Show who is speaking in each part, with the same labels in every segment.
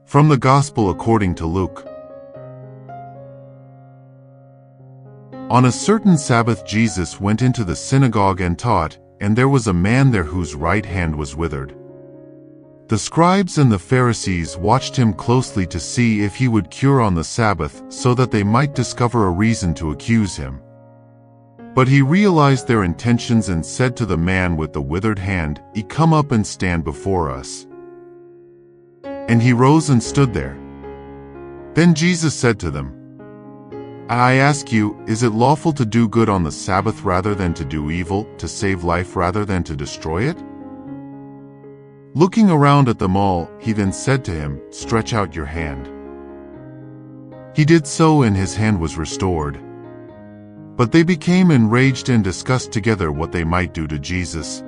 Speaker 1: From the Gospel according to Luke. On a certain Sabbath Jesus went into the synagogue and taught, and there was a man there whose right hand was withered. The scribes and the Pharisees watched him closely to see if he would cure on the Sabbath, so that they might discover a reason to accuse him. But he realized their intentions and said to the man with the withered hand, "Come up and stand before us." And he rose and stood there. Then Jesus said to them, "I ask you, is it lawful to do good on the Sabbath rather than to do evil, to save life rather than to destroy it?" Looking around at them all, he then said to him, "Stretch out your hand." He did so, and his hand was restored. But they became enraged and discussed together what they might do to Jesus.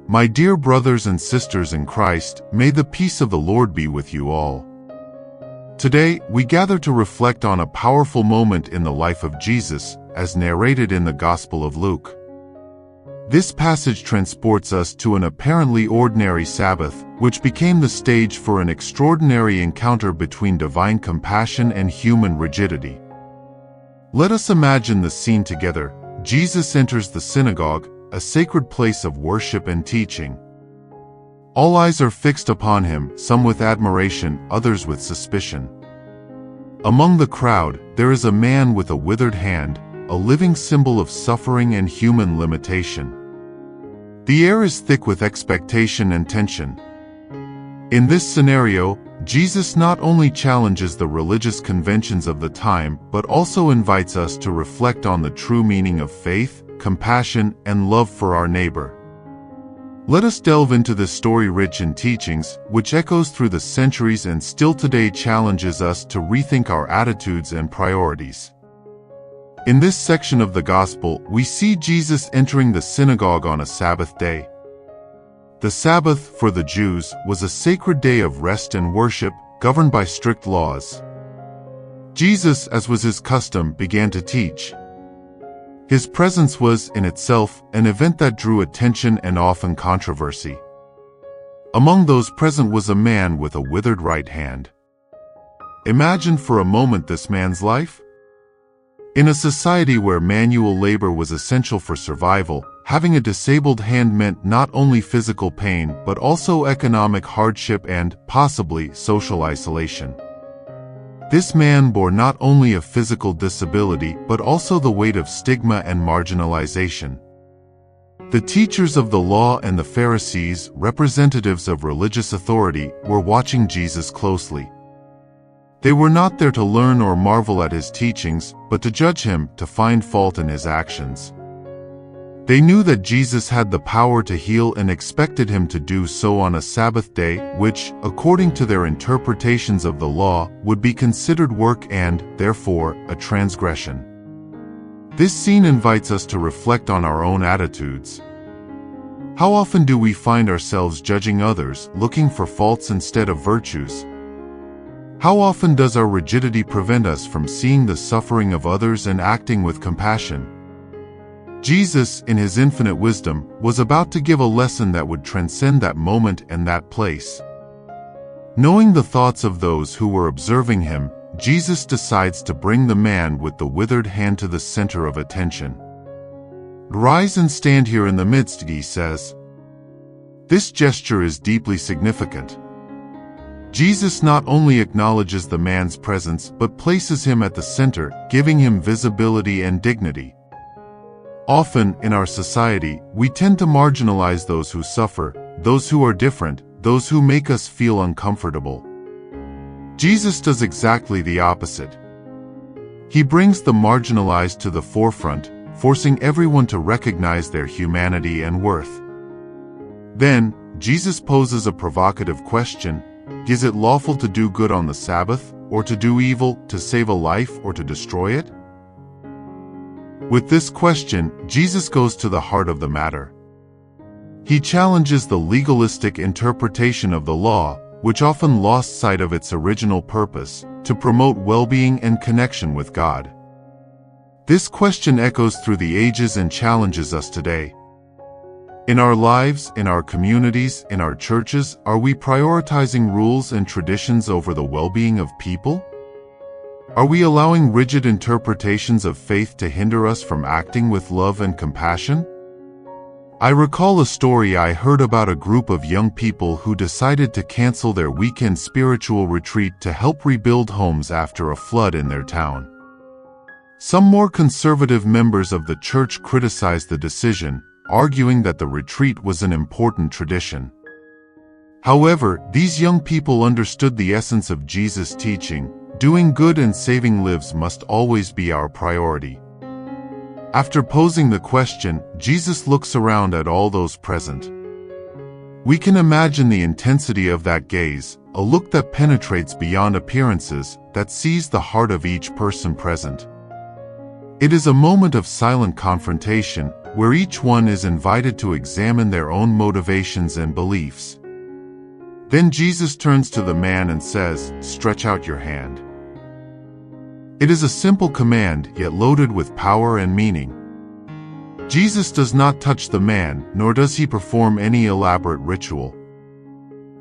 Speaker 1: My dear brothers and sisters in Christ, may the peace of the Lord be with you all. Today, we gather to reflect on a powerful moment in the life of Jesus, as narrated in the Gospel of Luke. This passage transports us to an apparently ordinary Sabbath, which became the stage for an extraordinary encounter between divine compassion and human rigidity. Let us imagine the scene together. Jesus enters the synagogue, a sacred place of worship and teaching. All eyes are fixed upon him, some with admiration, others with suspicion. Among the crowd, there is a man with a withered hand, a living symbol of suffering and human limitation. The air is thick with expectation and tension. In this scenario, Jesus not only challenges the religious conventions of the time, but also invites us to reflect on the true meaning of faith, compassion, and love for our neighbor. Let us delve into this story rich in teachings, which echoes through the centuries and still today challenges us to rethink our attitudes and priorities. In this section of the Gospel, we see Jesus entering the synagogue on a Sabbath day. The Sabbath, for the Jews, was a sacred day of rest and worship, governed by strict laws. Jesus, as was his custom, began to teach. His presence was, in itself, an event that drew attention and often controversy. Among those present was a man with a withered right hand. Imagine for a moment this man's life. In a society where manual labor was essential for survival, having a disabled hand meant not only physical pain but also economic hardship and, possibly, social isolation. This man bore not only a physical disability but also the weight of stigma and marginalization. The teachers of the law and the Pharisees, representatives of religious authority, were watching Jesus closely. They were not there to learn or marvel at his teachings, but to judge him, to find fault in his actions. They knew that Jesus had the power to heal and expected him to do so on a Sabbath day, which, according to their interpretations of the law, would be considered work and, therefore, a transgression. This scene invites us to reflect on our own attitudes. How often do we find ourselves judging others, looking for faults instead of virtues? How often does our rigidity prevent us from seeing the suffering of others and acting with compassion? Jesus, in his infinite wisdom, was about to give a lesson that would transcend that moment and that place. Knowing the thoughts of those who were observing him, Jesus decides to bring the man with the withered hand to the center of attention. "Rise and stand here in the midst," he says. This gesture is deeply significant. Jesus not only acknowledges the man's presence but places him at the center, giving him visibility and dignity. Often, in our society, we tend to marginalize those who suffer, those who are different, those who make us feel uncomfortable. Jesus does exactly the opposite. He brings the marginalized to the forefront, forcing everyone to recognize their humanity and worth. Then, Jesus poses a provocative question: is it lawful to do good on the Sabbath, or to do evil, to save a life, or to destroy it? With this question, Jesus goes to the heart of the matter. He challenges the legalistic interpretation of the law, which often lost sight of its original purpose, to promote well-being and connection with God. This question echoes through the ages and challenges us today. In our lives, in our communities, in our churches, are we prioritizing rules and traditions over the well-being of people? Are we allowing rigid interpretations of faith to hinder us from acting with love and compassion? I recall a story I heard about a group of young people who decided to cancel their weekend spiritual retreat to help rebuild homes after a flood in their town. Some more conservative members of the church criticized the decision, arguing that the retreat was an important tradition. However, these young people understood the essence of Jesus' teaching: doing good and saving lives must always be our priority. After posing the question, Jesus looks around at all those present. We can imagine the intensity of that gaze, a look that penetrates beyond appearances, that sees the heart of each person present. It is a moment of silent confrontation, where each one is invited to examine their own motivations and beliefs. Then Jesus turns to the man and says, "Stretch out your hand." It is a simple command, yet loaded with power and meaning. Jesus does not touch the man, nor does he perform any elaborate ritual.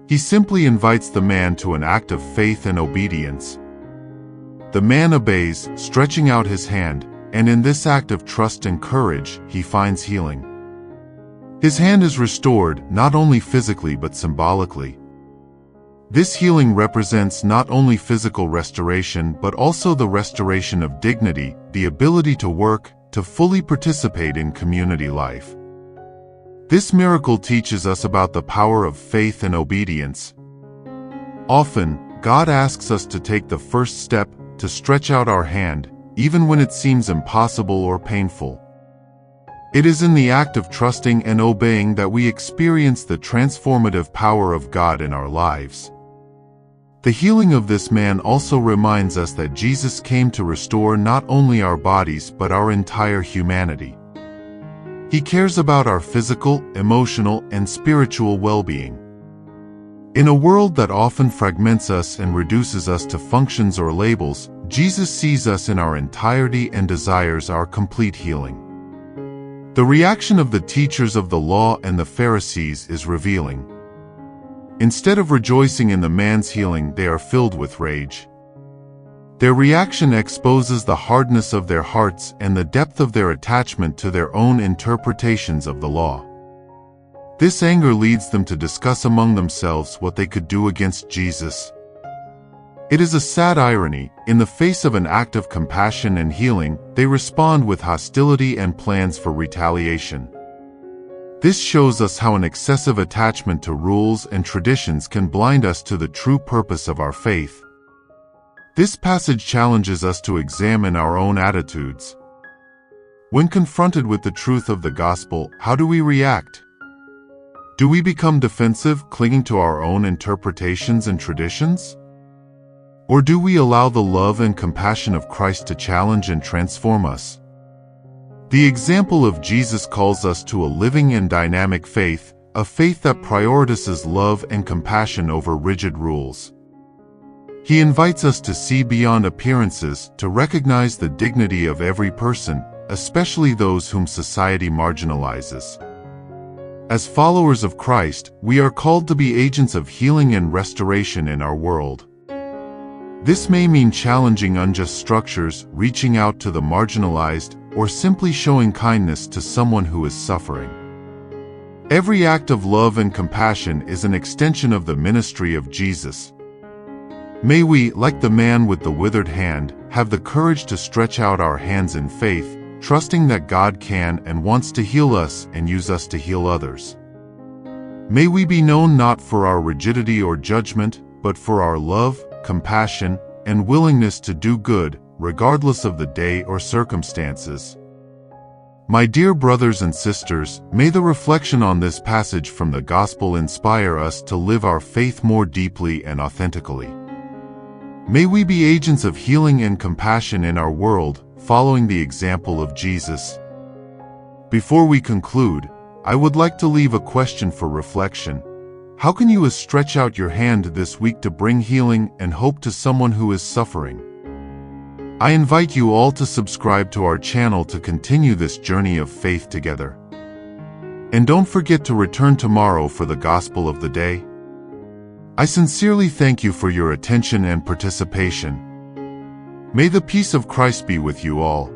Speaker 1: He simply invites the man to an act of faith and obedience. The man obeys, stretching out his hand, and in this act of trust and courage, he finds healing. His hand is restored, not only physically but symbolically. This healing represents not only physical restoration but also the restoration of dignity, the ability to work, to fully participate in community life. This miracle teaches us about the power of faith and obedience. Often, God asks us to take the first step, to stretch out our hand, even when it seems impossible or painful. It is in the act of trusting and obeying that we experience the transformative power of God in our lives. The healing of this man also reminds us that Jesus came to restore not only our bodies but our entire humanity. He cares about our physical, emotional, and spiritual well-being. In a world that often fragments us and reduces us to functions or labels, Jesus sees us in our entirety and desires our complete healing. The reaction of the teachers of the law and the Pharisees is revealing. Instead of rejoicing in the man's healing, they are filled with rage. Their reaction exposes the hardness of their hearts and the depth of their attachment to their own interpretations of the law. This anger leads them to discuss among themselves what they could do against Jesus. It is a sad irony, in the face of an act of compassion and healing, they respond with hostility and plans for retaliation. This shows us how an excessive attachment to rules and traditions can blind us to the true purpose of our faith. This passage challenges us to examine our own attitudes. When confronted with the truth of the gospel, how do we react? Do we become defensive, clinging to our own interpretations and traditions? Or do we allow the love and compassion of Christ to challenge and transform us? The example of Jesus calls us to a living and dynamic faith, a faith that prioritizes love and compassion over rigid rules. He invites us to see beyond appearances, to recognize the dignity of every person, especially those whom society marginalizes. As followers of Christ, we are called to be agents of healing and restoration in our world. This may mean challenging unjust structures, reaching out to the marginalized, or simply showing kindness to someone who is suffering. Every act of love and compassion is an extension of the ministry of Jesus. May we, like the man with the withered hand, have the courage to stretch out our hands in faith, trusting that God can and wants to heal us and use us to heal others. May we be known not for our rigidity or judgment, but for our love, compassion, and willingness to do good, regardless of the day or circumstances. My dear brothers and sisters, may the reflection on this passage from the Gospel inspire us to live our faith more deeply and authentically. May we be agents of healing and compassion in our world, following the example of Jesus. Before we conclude, I would like to leave a question for reflection. How can you stretch out your hand this week to bring healing and hope to someone who is suffering? I invite you all to subscribe to our channel to continue this journey of faith together. And don't forget to return tomorrow for the Gospel of the Day. I sincerely thank you for your attention and participation. May the peace of Christ be with you all.